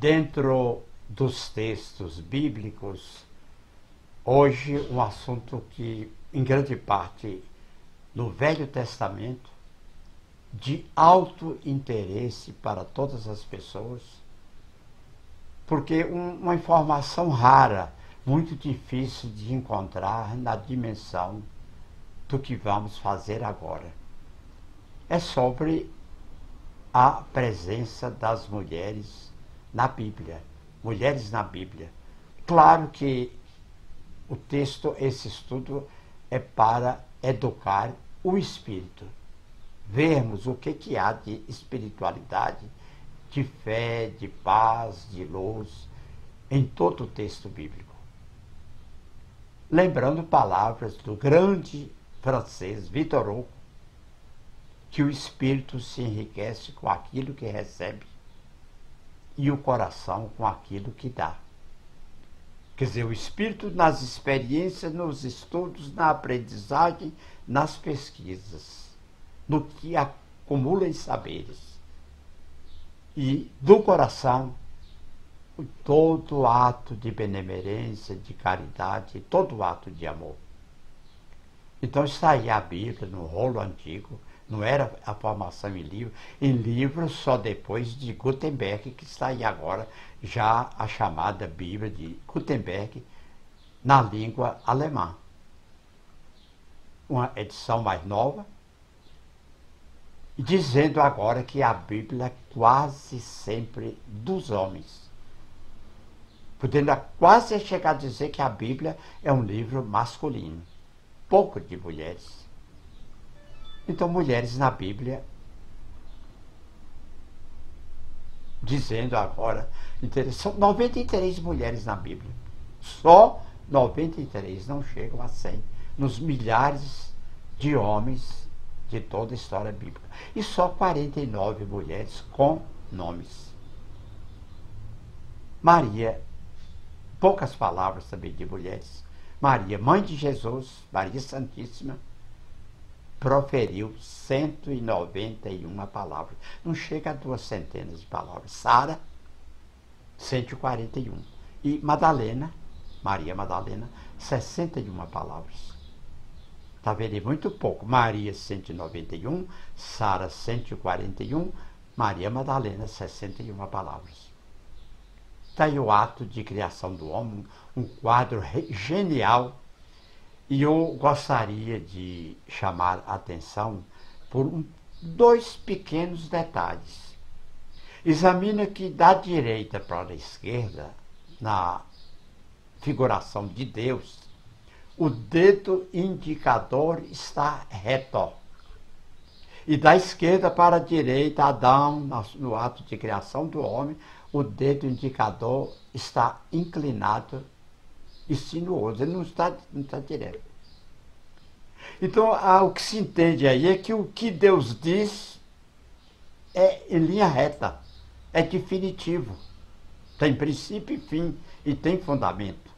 Dentro dos textos bíblicos, hoje um assunto que, em grande parte, no Velho Testamento, de alto interesse para todas as pessoas, porque uma informação rara, muito difícil de encontrar na dimensão do que vamos fazer agora. É sobre a presença das mulheres na Bíblia, mulheres na Bíblia. Claro que o texto, esse estudo, é para educar o espírito. Vermos o que há de espiritualidade, de fé, de paz, de luz, em todo o texto bíblico. Lembrando palavras do grande francês Victor Hugo, que o espírito se enriquece com aquilo que recebe e o coração com aquilo que dá. Quer dizer, o espírito nas experiências, nos estudos, na aprendizagem, nas pesquisas, no que acumula em saberes. E do coração, todo ato de benemerência, de caridade, todo ato de amor. Então está aí a Bíblia no rolo antigo, não era a formação em livro só depois de Gutenberg, que está aí agora já a chamada Bíblia de Gutenberg na língua alemã. Uma edição mais nova, dizendo agora que a Bíblia é quase sempre dos homens. Podendo quase chegar a dizer que a Bíblia é um livro masculino, pouco de mulheres. Então, mulheres na Bíblia, dizendo agora, são 93 mulheres na Bíblia. Só 93, não chegam a 100, nos milhares de homens de toda a história bíblica. E só 49 mulheres com nomes. Maria, poucas palavras também de mulheres. Maria, mãe de Jesus, Maria Santíssima, proferiu 191 palavras. Não chega a 200 de palavras. Sara, 141. E Madalena, Maria Madalena, 61 palavras. Está vendo? É muito pouco. Maria, 191. Sara, 141. Maria Madalena, 61 palavras. Está aí o ato de criação do homem, um quadro genial. E eu gostaria de chamar a atenção por dois pequenos detalhes. Examina que da direita para a esquerda, na figuração de Deus, o dedo indicador está reto. E da esquerda para a direita, Adão, no ato de criação do homem, o dedo indicador está inclinado e sinuoso, ele não está direto. Então, o que se entende aí é que o que Deus diz é em linha reta, é definitivo, tem princípio e fim e tem fundamento.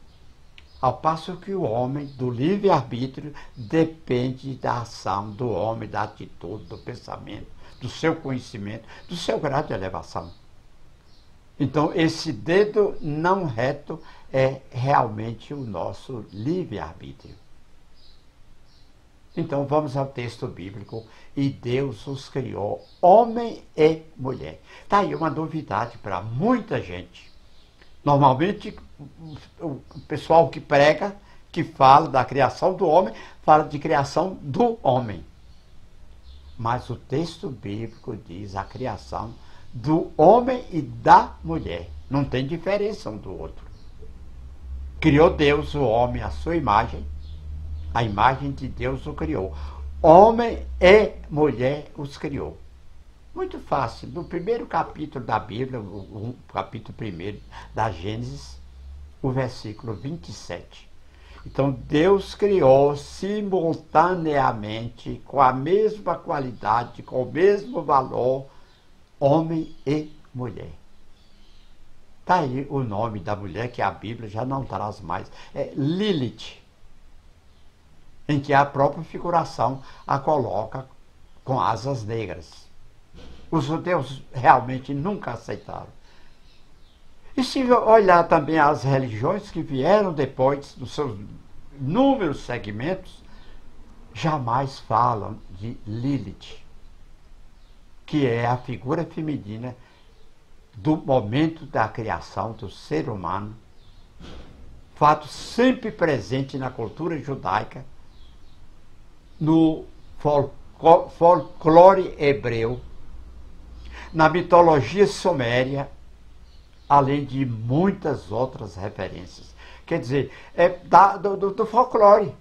Ao passo que o homem, do livre-arbítrio, depende da ação do homem, da atitude, do pensamento, do seu conhecimento, do seu grau de elevação. Então, esse dedo não reto é realmente o nosso livre-arbítrio. Então, vamos ao texto bíblico. E Deus os criou, homem e mulher. Está aí uma novidade para muita gente. Normalmente, o pessoal que prega, que fala da criação do homem, fala de criação do homem. Mas o texto bíblico diz a criação do homem e da mulher. Não tem diferença um do outro. Criou Deus o homem à sua imagem. A imagem de Deus o criou. Homem e mulher os criou. Muito fácil. No primeiro capítulo da Bíblia, o capítulo 1 da Gênesis, o versículo 27. Então, Deus criou simultaneamente, com a mesma qualidade, com o mesmo valor, homem e mulher. Está aí o nome da mulher que a Bíblia já não traz mais. É Lilith, em que a própria figuração a coloca com asas negras. Os judeus realmente nunca aceitaram. E se olhar também as religiões que vieram depois, dos seus inúmeros segmentos, jamais falam de Lilith, que é a figura feminina do momento da criação do ser humano, fato sempre presente na cultura judaica, no folclore hebreu, na mitologia suméria, além de muitas outras referências. Quer dizer, é do folclore,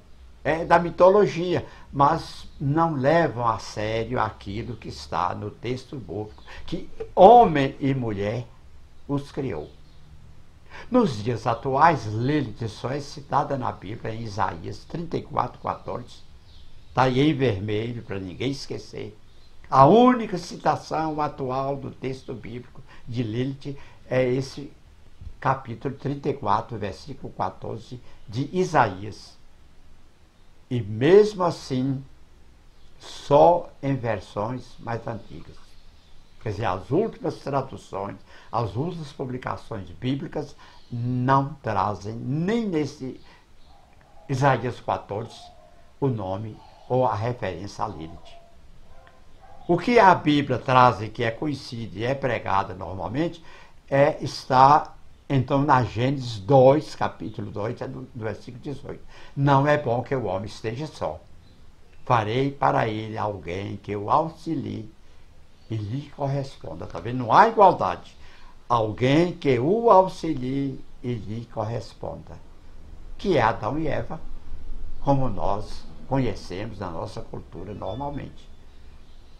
é da mitologia, mas não levam a sério aquilo que está no texto bíblico, que homem e mulher os criou. Nos dias atuais, Lilith só é citada na Bíblia em Isaías 34:14. Está aí em vermelho para ninguém esquecer. A única citação atual do texto bíblico de Lilith é esse capítulo 34, versículo 14 de Isaías. E mesmo assim, só em versões mais antigas. Quer dizer, as últimas traduções, as últimas publicações bíblicas não trazem, nem nesse Isaías 14, o nome ou a referência a Lilith. O que a Bíblia traz e que é conhecido e é pregada normalmente está, então, na Gênesis 2, capítulo 2, do versículo 18. Não é bom que o homem esteja só. Farei para ele alguém que o auxilie e lhe corresponda. Está vendo? Não há igualdade. Alguém que o auxilie e lhe corresponda. Que é Adão e Eva, como nós conhecemos na nossa cultura normalmente.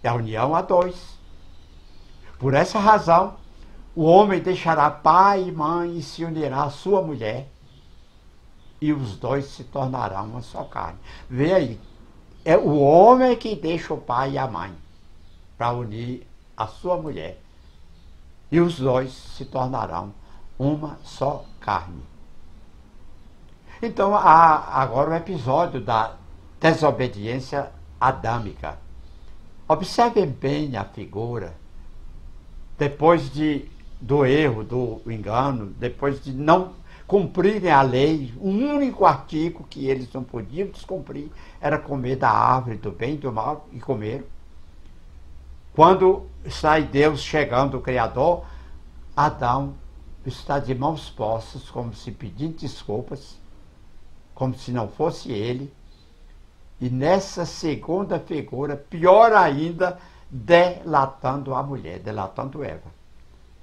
É a união a dois. Por essa razão, o homem deixará pai e mãe e se unirá à sua mulher, e os dois se tornarão uma só carne. Vê aí, é o homem que deixa o pai e a mãe para unir a sua mulher, e os dois se tornarão uma só carne. Então, há agora o episódio da desobediência adâmica. Observem bem a figura. Depois do erro, do engano, depois de não cumprirem a lei, o único artigo que eles não podiam descumprir era comer da árvore do bem e do mal, e comeram. Quando sai Deus chegando, o Criador, Adão está de mãos postas, como se pedindo desculpas, como se não fosse ele. E nessa segunda figura, pior ainda, delatando a mulher, delatando Eva.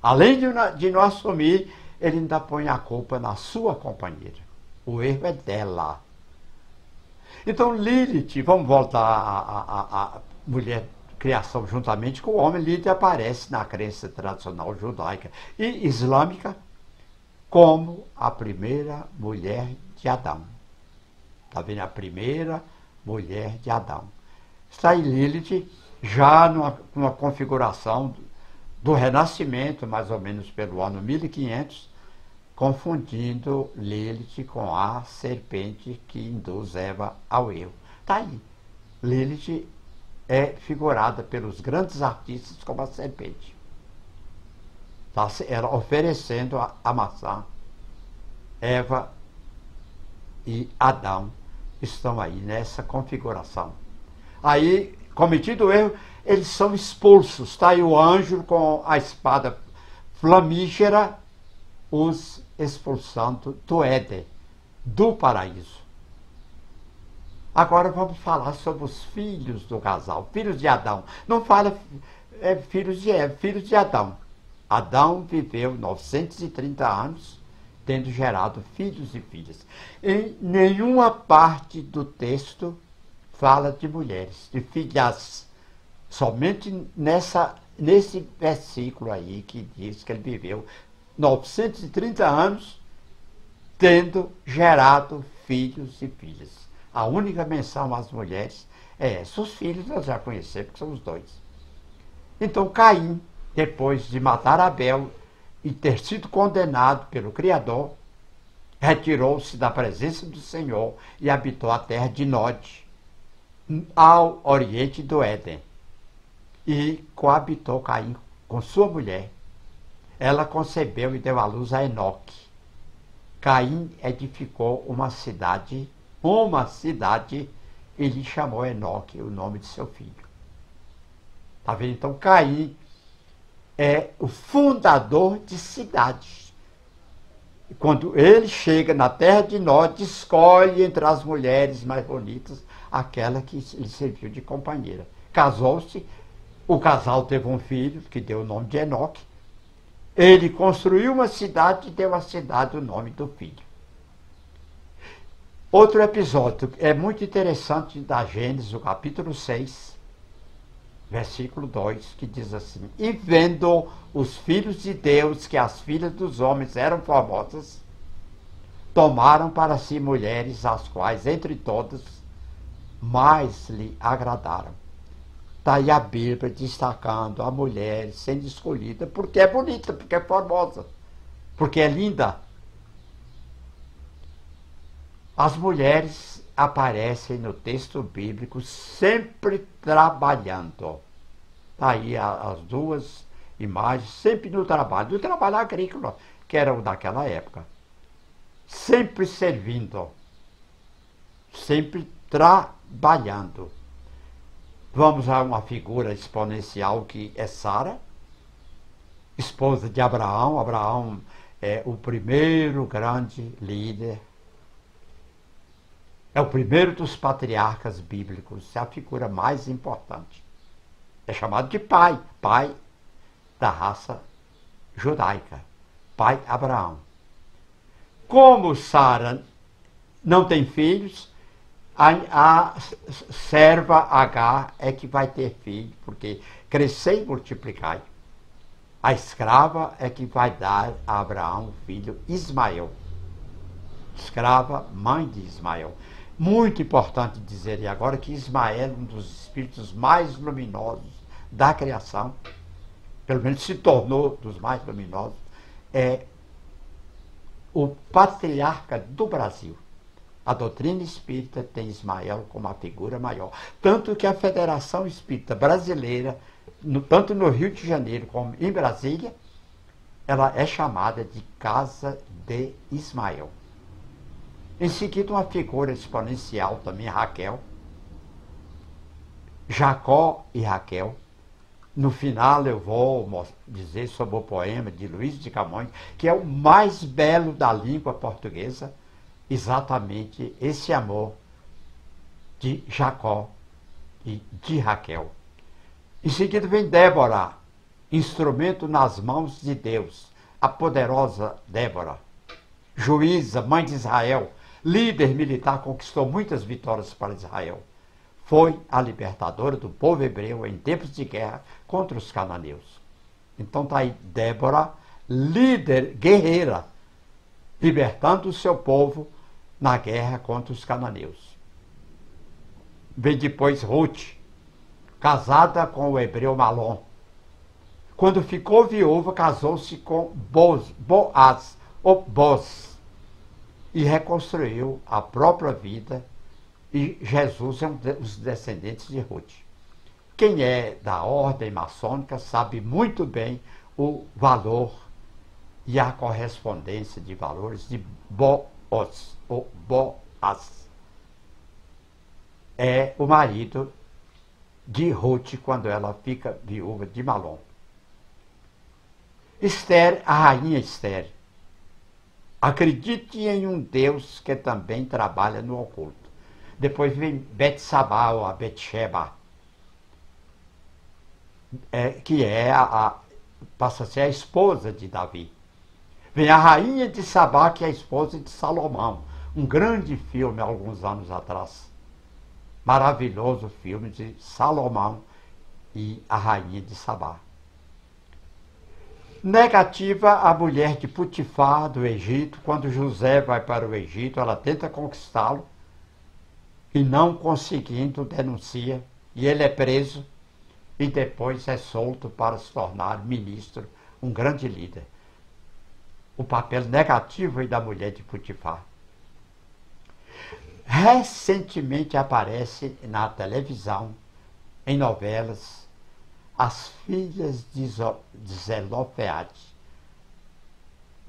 Além de não assumir, ele ainda põe a culpa na sua companheira. O erro é dela. Então, Lilith, vamos voltar à mulher criação juntamente com o homem. Lilith aparece na crença tradicional judaica e islâmica como a primeira mulher de Adão. Está vendo? A primeira mulher de Adão. Está em Lilith já numa configuração do Renascimento, mais ou menos pelo ano 1500, confundindo Lilith com a serpente que induz Eva ao erro. Está aí. Lilith é figurada pelos grandes artistas como a serpente. Tá, ela oferecendo a maçã. Eva e Adão estão aí nessa configuração. Aí, cometido o erro, eles são expulsos. Está aí o anjo com a espada flamígera, os expulsando do Éden, do paraíso. Agora vamos falar sobre os filhos do casal, filhos de Adão. Não fala filhos de Eva, filhos de Adão. Adão viveu 930 anos, tendo gerado filhos e filhas. Em nenhuma parte do texto fala de mulheres, de filhas. Somente nesse versículo aí que diz que ele viveu 930 anos, tendo gerado filhos e filhas. A única menção às mulheres é essa. Os filhos nós já conhecemos, que são os dois. Então Caim, depois de matar Abel e ter sido condenado pelo Criador, retirou-se da presença do Senhor e habitou a terra de Nod, ao oriente do Éden. E coabitou Caim com sua mulher. ela concebeu e deu à luz a Enoque. Caim edificou uma cidade, e lhe chamou Enoque, o nome de seu filho. Está vendo? Então, Caim é o fundador de cidades. Quando ele chega na terra de Nod, escolhe entre as mulheres mais bonitas aquela que lhe serviu de companheira. Casou-se, o casal teve um filho, que deu o nome de Enoque. Ele construiu uma cidade e deu à cidade o nome do filho. Outro episódio é muito interessante da Gênesis, o capítulo 6, versículo 2, que diz assim: E vendo os filhos de Deus que as filhas dos homens eram formosas, tomaram para si mulheres, as quais, entre todas, mais lhe agradaram. Está aí a Bíblia destacando a mulher sendo escolhida porque é bonita, porque é formosa, porque é linda. As mulheres aparecem no texto bíblico sempre trabalhando. Está aí as duas imagens, sempre no trabalho agrícola, que era o daquela época. Sempre servindo, sempre trabalhando. Vamos a uma figura exponencial que é Sara, esposa de Abraão. Abraão é o primeiro grande líder, é o primeiro dos patriarcas bíblicos, é a figura mais importante. É chamado de pai da raça judaica, pai Abraão. Como Sara não tem filhos, a serva Agar é que vai ter filho, porque crescer e multiplicar. A escrava é que vai dar a Abraão o filho Ismael. Escrava, mãe de Ismael. Muito importante dizer agora que Ismael é um dos espíritos mais luminosos da criação, pelo menos se tornou dos mais luminosos, é o patriarca do Brasil. A doutrina espírita tem Ismael como a figura maior. Tanto que a Federação Espírita Brasileira, tanto no Rio de Janeiro como em Brasília, ela é chamada de Casa de Ismael. Em seguida, uma figura exponencial também, Raquel. Jacó e Raquel. No final eu vou dizer sobre o poema de Luís de Camões, que é o mais belo da língua portuguesa, exatamente esse amor de Jacó e de Raquel. Em seguida vem Débora, instrumento nas mãos de Deus, a poderosa Débora. Juíza, mãe de Israel, líder militar, conquistou muitas vitórias para Israel. Foi a libertadora do povo hebreu em tempos de guerra contra os cananeus. Então está aí Débora, líder guerreira, libertando o seu povo na guerra contra os cananeus. Vem depois Ruth, casada com o hebreu Malom. Quando ficou viúva, casou-se com Boaz, e reconstruiu a própria vida, e Jesus é um dos descendentes de Ruth. Quem é da ordem maçônica sabe muito bem o valor e a correspondência de valores de Boaz. É o marido de Ruth quando ela fica viúva de Malom. Esther, a rainha Esther. Acredite em um Deus que também trabalha no oculto. Depois vem Betsabá, ou a Betsheba, que passa a ser a esposa de Davi. Vem a rainha de Sabá, que é a esposa de Salomão. Um grande filme, há alguns anos atrás. Maravilhoso filme de Salomão e a rainha de Sabá. Negativa a mulher de Potifar, do Egito. Quando José vai para o Egito, ela tenta conquistá-lo e, não conseguindo, denuncia, e ele é preso e depois é solto para se tornar ministro, um grande líder. O papel negativo aí da mulher de Potifar. Recentemente aparece na televisão, em novelas, as filhas de Zelofeade,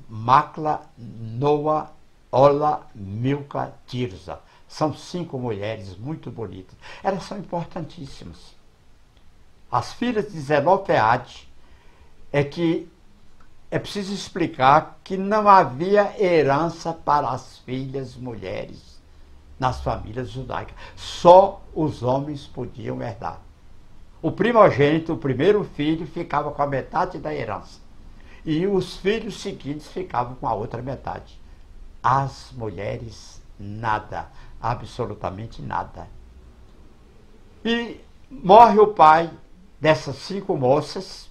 Macla, Noa, Ola, Milca, Tirza. São 5 mulheres muito bonitas. Elas são importantíssimas. As filhas de Zelofeade é que é preciso explicar que não havia herança para as filhas mulheres nas famílias judaicas. Só os homens podiam herdar. O primogênito, o primeiro filho, ficava com a metade da herança. E os filhos seguintes ficavam com a outra metade. As mulheres, nada. Absolutamente nada. E morre o pai dessas 5 moças,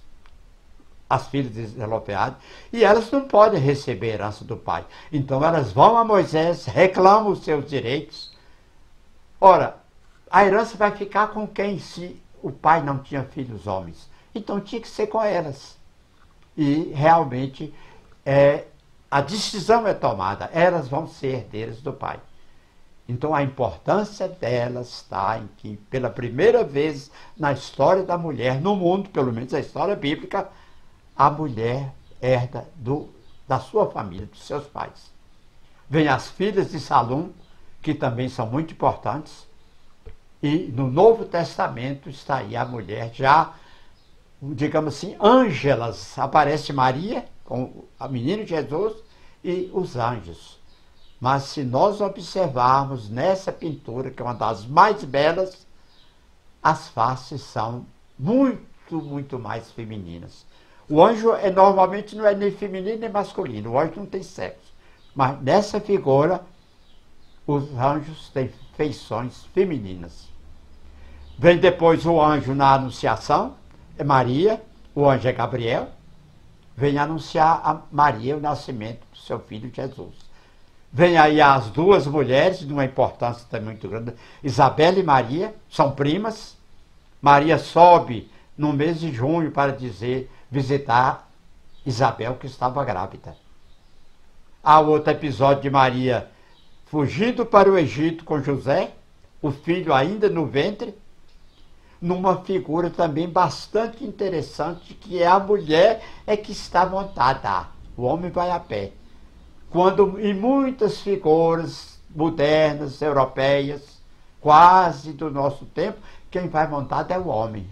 as filhas de Zelofeade, e elas não podem receber a herança do pai. Então elas vão a Moisés, reclamam os seus direitos. Ora, a herança vai ficar com quem se o pai não tinha filhos homens? Então tinha que ser com elas. E realmente a decisão é tomada, elas vão ser herdeiras do pai. Então a importância delas está em que, pela primeira vez na história da mulher, no mundo, pelo menos a história bíblica, a mulher herda da sua família, dos seus pais. Vem as filhas de Salum, que também são muito importantes, e no Novo Testamento está aí a mulher já, digamos assim, ângelas. Aparece Maria, com o menino Jesus, e os anjos. Mas se nós observarmos nessa pintura, que é uma das mais belas, as faces são muito, muito mais femininas. O anjo normalmente não é nem feminino nem masculino, o anjo não tem sexo. Mas nessa figura, os anjos têm feições femininas. Vem depois o anjo na anunciação, é Maria, o anjo é Gabriel, vem anunciar a Maria o nascimento do seu filho Jesus. Vem aí as 2 mulheres, de uma importância também muito grande, Isabel e Maria, são primas. Maria sobe no mês de junho para visitar Isabel, que estava grávida. Há outro episódio de Maria fugindo para o Egito com José, o filho ainda no ventre, numa figura também bastante interessante, que é a mulher que está montada, o homem vai a pé. Quando em muitas figuras modernas, europeias, quase do nosso tempo, quem vai montado é o homem.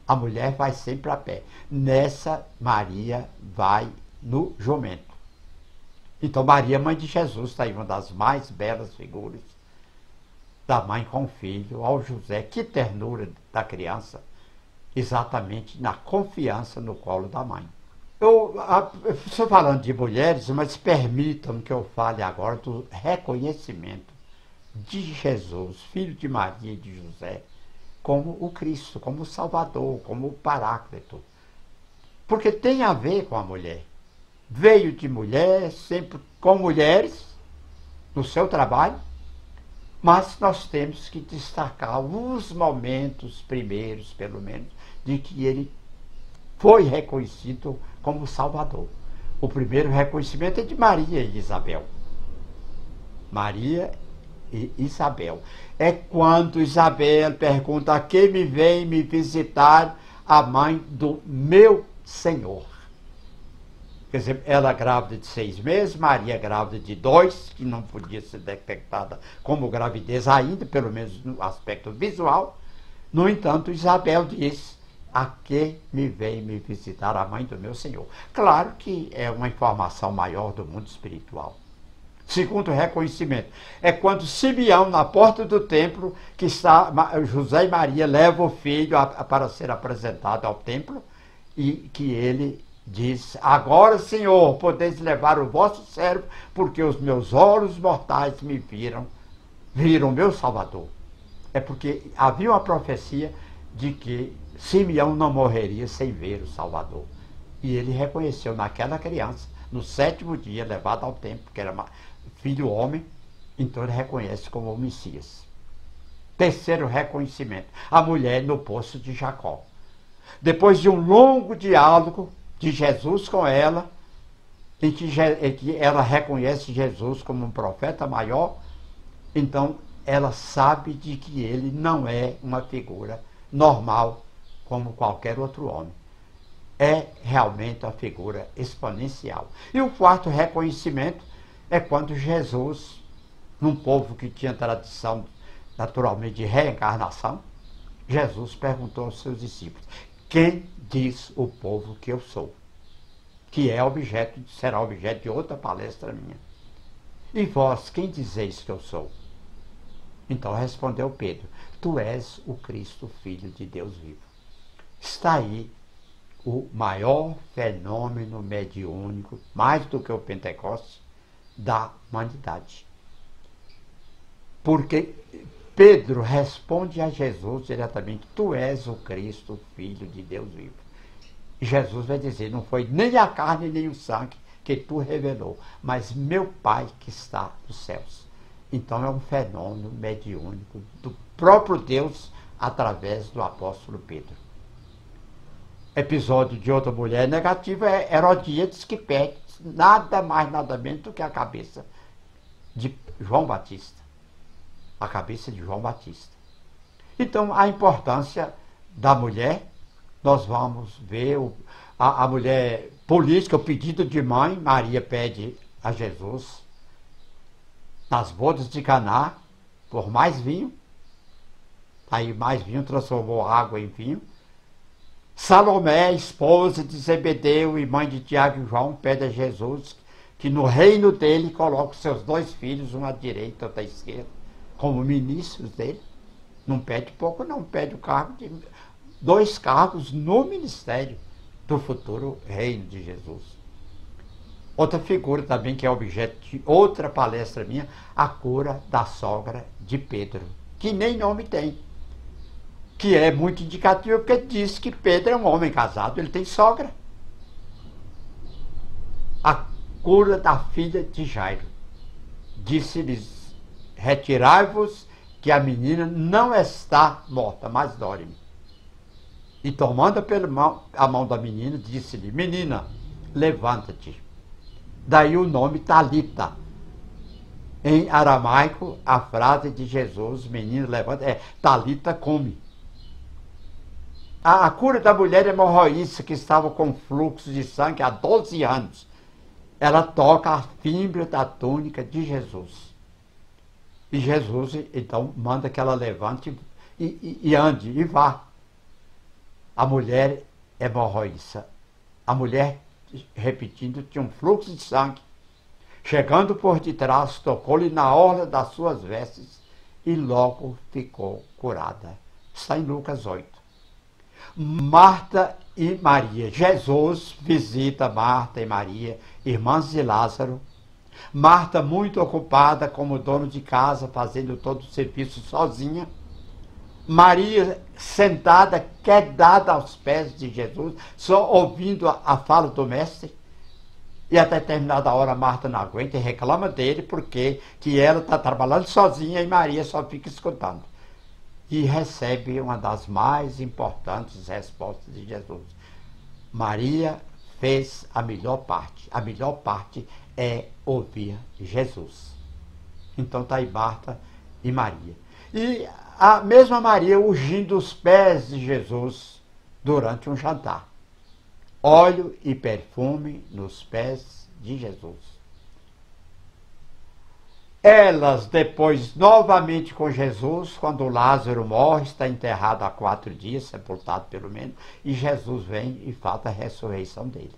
A mulher vai sempre a pé. Nessa, Maria vai no jumento. Então Maria, mãe de Jesus, está aí uma das mais belas figuras da mãe com o filho, ao José. Que ternura da criança, exatamente na confiança no colo da mãe. Eu estou falando de mulheres, mas permitam que eu fale agora do reconhecimento de Jesus, filho de Maria e de José, como o Cristo, como o Salvador, como o Paráclito. Porque tem a ver com a mulher. Veio de mulher, sempre com mulheres, no seu trabalho, mas nós temos que destacar os momentos primeiros, pelo menos, de que ele foi reconhecido como Salvador. O primeiro reconhecimento é de Maria e Isabel. Maria e Isabel. É quando Isabel pergunta: a quem me vem me visitar a mãe do meu Senhor? Quer dizer, ela grávida de 6 meses, Maria grávida de 2, que não podia ser detectada como gravidez ainda, pelo menos no aspecto visual. No entanto, Isabel diz: a que me vem me visitar a mãe do meu Senhor? Claro que é uma informação maior do mundo espiritual. Segundo reconhecimento, é quando Simeão, na porta do templo, que está, José e Maria levam o filho para ser apresentado ao templo, e que ele diz: agora, Senhor, podeis levar o vosso servo, porque os meus olhos mortais me viram meu Salvador. É porque havia uma profecia de que Simeão não morreria sem ver o Salvador. E ele reconheceu naquela criança, no 7º dia, levado ao templo, que era filho homem, então ele reconhece como o Messias. Terceiro reconhecimento, a mulher no poço de Jacó. Depois de um longo diálogo de Jesus com ela, em que ela reconhece Jesus como um profeta maior, então ela sabe de que ele não é uma figura normal como qualquer outro homem. é realmente uma figura exponencial. E o quarto reconhecimento é quando Jesus, num povo que tinha tradição naturalmente de reencarnação, Jesus perguntou aos seus discípulos: quem diz o povo que eu sou? Que será objeto de outra palestra minha. E vós, quem dizeis que eu sou? Então respondeu Pedro: tu és o Cristo, Filho de Deus vivo. Está aí o maior fenômeno mediúnico, mais do que o Pentecostes, da humanidade. Porque Pedro responde a Jesus diretamente: tu és o Cristo, Filho de Deus vivo. E Jesus vai dizer: não foi nem a carne nem o sangue que tu revelou, mas meu Pai que está nos céus. Então é um fenômeno mediúnico do próprio Deus através do apóstolo Pedro. Episódio de outra mulher negativa é Herodíades, que pede nada mais, nada menos do que a cabeça de João Batista. A cabeça de João Batista. Então, a importância da mulher, nós vamos ver a mulher política, o pedido de mãe. Maria pede a Jesus, nas bodas de Caná, por mais vinho. Aí mais vinho transformou água em vinho. Salomé, esposa de Zebedeu e mãe de Tiago e João, pede a Jesus que no reino dele coloque seus dois filhos, um à direita e outro à esquerda, como ministros dele. Não pede pouco, não, pede o cargo de 2 cargos no ministério do futuro reino de Jesus. Outra figura também que é objeto de outra palestra minha, a cura da sogra de Pedro, que nem nome tem, que é muito indicativo porque diz que Pedro é um homem casado, ele tem sogra. A cura da filha de Jairo. Disse-lhes: retirai-vos, que a menina não está morta, mas dorme. E tomando a mão da menina, disse-lhe: menina, levanta-te. Daí o nome Talita. Em aramaico, a frase de Jesus: menina, levanta, é Talita, come. A cura da mulher hemorroísta que estava com fluxo de sangue há 12 anos. Ela toca a fímbria da túnica de Jesus. E Jesus, então, manda que ela levante e ande, e vá. A mulher hemorroísta. A mulher, repetindo, tinha um fluxo de sangue. Chegando por detrás, tocou-lhe na orla das suas vestes e logo ficou curada. Está em Lucas 8. Marta e Maria. Jesus visita Marta e Maria, irmãs de Lázaro. Marta, muito ocupada como dono de casa, fazendo todo o serviço sozinha. Maria, sentada, quedada aos pés de Jesus, só ouvindo a fala do mestre. E até determinada hora Marta não aguenta e reclama dele porque que ela está trabalhando sozinha e Maria só fica escutando. E recebe uma das mais importantes respostas de Jesus. Maria fez a melhor parte. A melhor parte é ouvir Jesus. Então está aí Marta e Maria. E a mesma Maria ungindo os pés de Jesus durante um jantar. Óleo e perfume nos pés de Jesus. Elas depois novamente com Jesus, quando Lázaro morre, está enterrado há 4 dias, sepultado pelo menos, e Jesus vem e fala a ressurreição dele.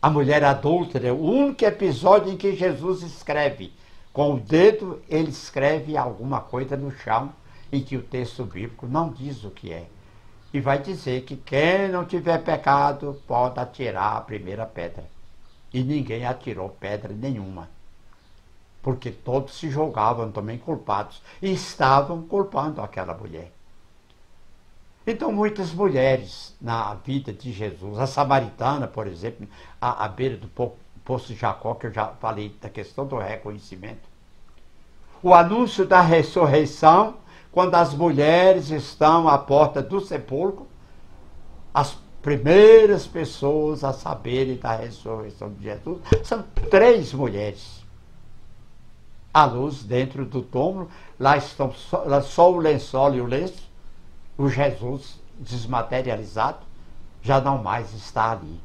A mulher adúltera é o único episódio em que Jesus escreve. Com o dedo, ele escreve alguma coisa no chão, em que o texto bíblico não diz o que é. E vai dizer que quem não tiver pecado pode atirar a primeira pedra. E ninguém atirou pedra nenhuma. Porque todos se julgavam também culpados. E estavam culpando aquela mulher. Então, muitas mulheres na vida de Jesus, a samaritana, por exemplo, à beira do poço de Jacó, que eu já falei da questão do reconhecimento. O anúncio da ressurreição, quando as mulheres estão à porta do sepulcro, as primeiras pessoas a saberem da ressurreição de Jesus são 3 mulheres. A luz dentro do túmulo, lá estão só o lençol e o lenço, o Jesus desmaterializado, já não mais está ali.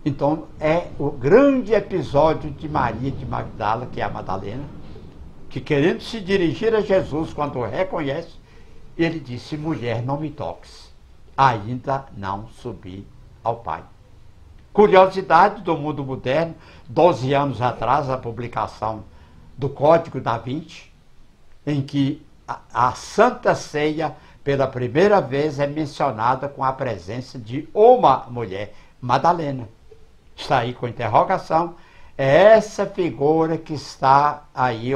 Então é o grande episódio de Maria de Magdala, que é a Madalena, que querendo se dirigir a Jesus, quando o reconhece, ele disse: mulher, não me toques, ainda não subi ao Pai. Curiosidade do mundo moderno, 12 anos atrás, a publicação do Código da Vinci, em que a Santa Ceia, pela primeira vez, é mencionada com a presença de uma mulher, Madalena. Está aí com interrogação. É essa figura que está aí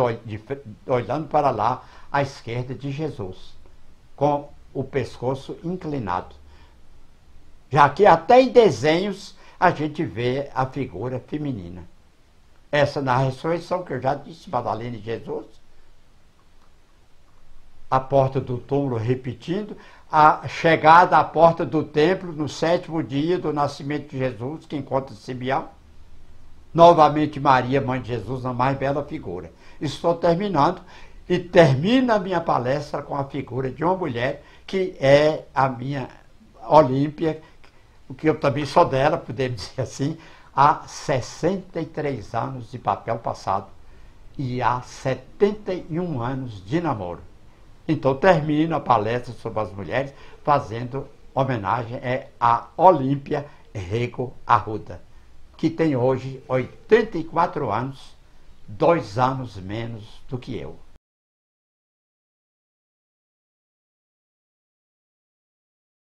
olhando para lá, à esquerda de Jesus, com o pescoço inclinado. Já que até em desenhos a gente vê a figura feminina. Essa na ressurreição, que eu já disse, Madalena e Jesus. A porta do túmulo repetindo, a chegada à porta do templo no 7º dia do nascimento de Jesus, que encontra Simeão. Novamente Maria, mãe de Jesus, na mais bela figura. Estou terminando, e termina a minha palestra com a figura de uma mulher que é a minha Olímpia, que eu também sou dela, podemos dizer assim, há 63 anos de papel passado e há 71 anos de namoro. Então termino a palestra sobre as mulheres fazendo homenagem a Olímpia Rego Arruda, que tem hoje 84 anos, 2 anos menos do que eu.